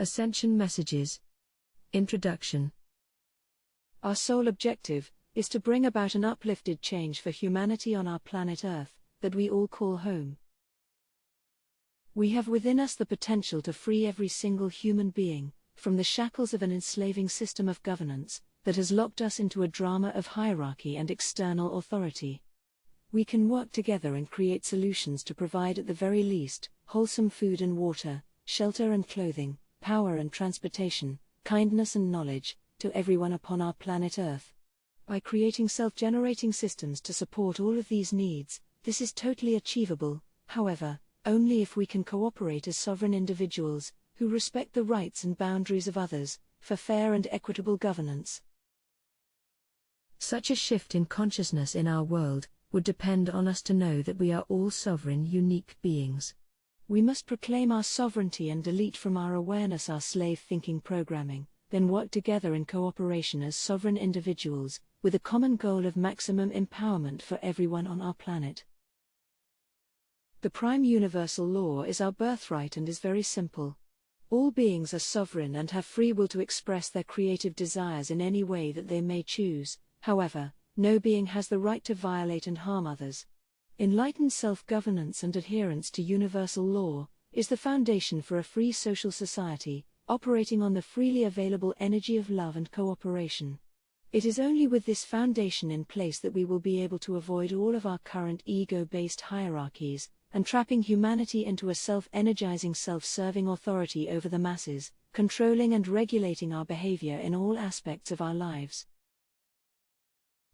Ascension Messages. Introduction. Our sole objective is to bring about an uplifted change for humanity on our planet Earth, that we all call home. We have within us the potential to free every single human being from the shackles of an enslaving system of governance that has locked us into a drama of hierarchy and external authority. We can work together and create solutions to provide at the very least wholesome food and water, shelter and clothing, power and transportation, kindness and knowledge, to everyone upon our planet Earth. By creating self-generating systems to support all of these needs, this is totally achievable, however, only if we can cooperate as sovereign individuals, who respect the rights and boundaries of others, for fair and equitable governance. Such a shift in consciousness in our world would depend on us to know that we are all sovereign, unique beings. We must proclaim our sovereignty and delete from our awareness our slave-thinking programming, then work together in cooperation as sovereign individuals, with a common goal of maximum empowerment for everyone on our planet. The prime universal law is our birthright and is very simple. All beings are sovereign and have free will to express their creative desires in any way that they may choose. However, no being has the right to violate and harm others. Enlightened self-governance and adherence to universal law is the foundation for a free social society, operating on the freely available energy of love and cooperation. It is only with this foundation in place that we will be able to avoid all of our current ego-based hierarchies, and trapping humanity into a self-energizing, self-serving authority over the masses, controlling and regulating our behavior in all aspects of our lives.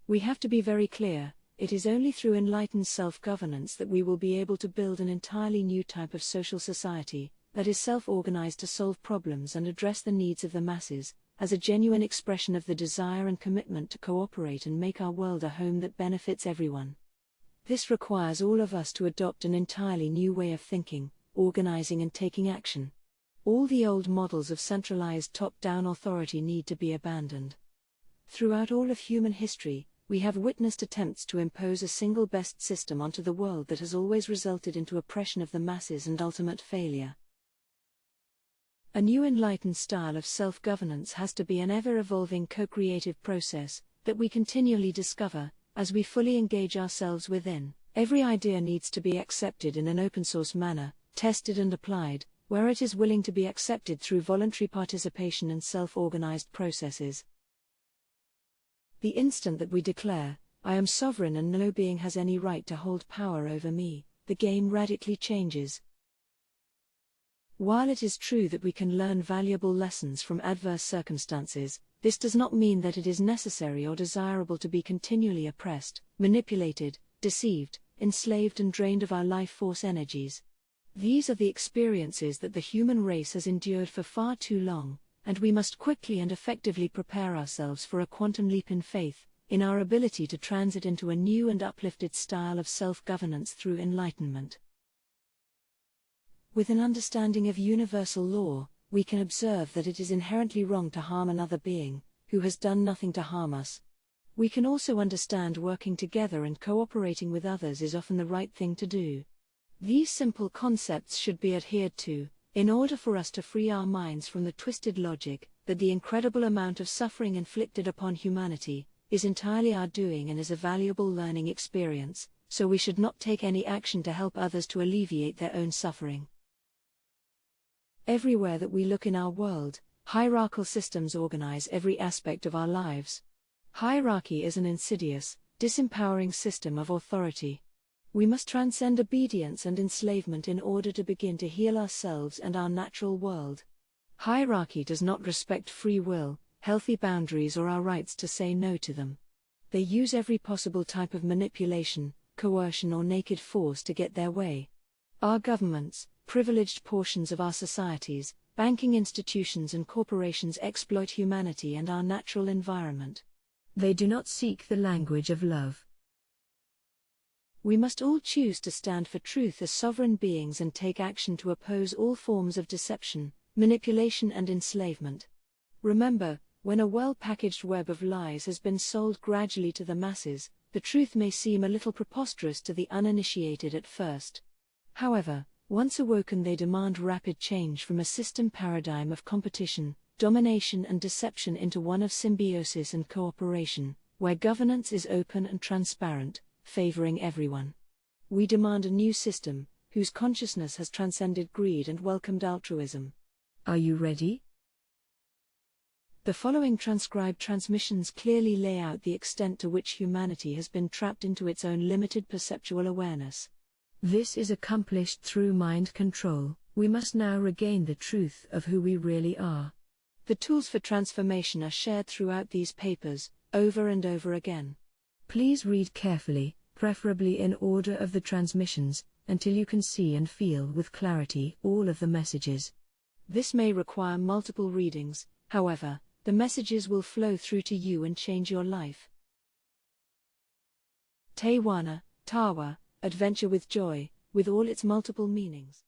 We have to be very clear. It is only through enlightened self-governance that we will be able to build an entirely new type of social society, that is self-organized to solve problems and address the needs of the masses, as a genuine expression of the desire and commitment to cooperate and make our world a home that benefits everyone. This requires all of us to adopt an entirely new way of thinking, organizing and taking action. All the old models of centralized top-down authority need to be abandoned. Throughout all of human history, we have witnessed attempts to impose a single best system onto the world that has always resulted into oppression of the masses and ultimate failure. A new enlightened style of self-governance has to be an ever-evolving co-creative process that we continually discover as we fully engage ourselves within. Every idea needs to be accepted in an open-source manner, tested and applied, where it is willing to be accepted through voluntary participation and self-organized processes. The instant that we declare, "I am sovereign and no being has any right to hold power over me," the game radically changes. While it is true that we can learn valuable lessons from adverse circumstances, this does not mean that it is necessary or desirable to be continually oppressed, manipulated, deceived, enslaved and drained of our life force energies. These are the experiences that the human race has endured for far too long, and we must quickly and effectively prepare ourselves for a quantum leap in faith, in our ability to transit into a new and uplifted style of self-governance through enlightenment. With an understanding of universal law, we can observe that it is inherently wrong to harm another being, who has done nothing to harm us. We can also understand working together and cooperating with others is often the right thing to do. These simple concepts should be adhered to, in order for us to free our minds from the twisted logic that the incredible amount of suffering inflicted upon humanity is entirely our doing and is a valuable learning experience, so we should not take any action to help others to alleviate their own suffering. Everywhere that we look in our world, hierarchical systems organize every aspect of our lives. Hierarchy is an insidious, disempowering system of authority. We must transcend obedience and enslavement in order to begin to heal ourselves and our natural world. Hierarchy does not respect free will, healthy boundaries or our rights to say no to them. They use every possible type of manipulation, coercion or naked force to get their way. Our governments, privileged portions of our societies, banking institutions and corporations exploit humanity and our natural environment. They do not speak the language of love. We must all choose to stand for truth as sovereign beings and take action to oppose all forms of deception, manipulation and enslavement. Remember, when a well-packaged web of lies has been sold gradually to the masses, the truth may seem a little preposterous to the uninitiated at first. However, Once awoken, they demand rapid change from a system paradigm of competition, domination and deception into one of symbiosis and cooperation, where governance is open and transparent, favoring everyone. We demand a new system, whose consciousness has transcended greed and welcomed altruism. Are you ready? The following transcribed transmissions clearly lay out the extent to which humanity has been trapped into its own limited perceptual awareness. This is accomplished through mind control. We must now regain the truth of who we really are. The tools for transformation are shared throughout these papers, over and over again. Please read carefully, preferably in order of the transmissions, until you can see and feel with clarity all of the messages. This may require multiple readings, however, the messages will flow through to you and change your life. Tawana, Tawa, Adventure with Joy, with all its multiple meanings.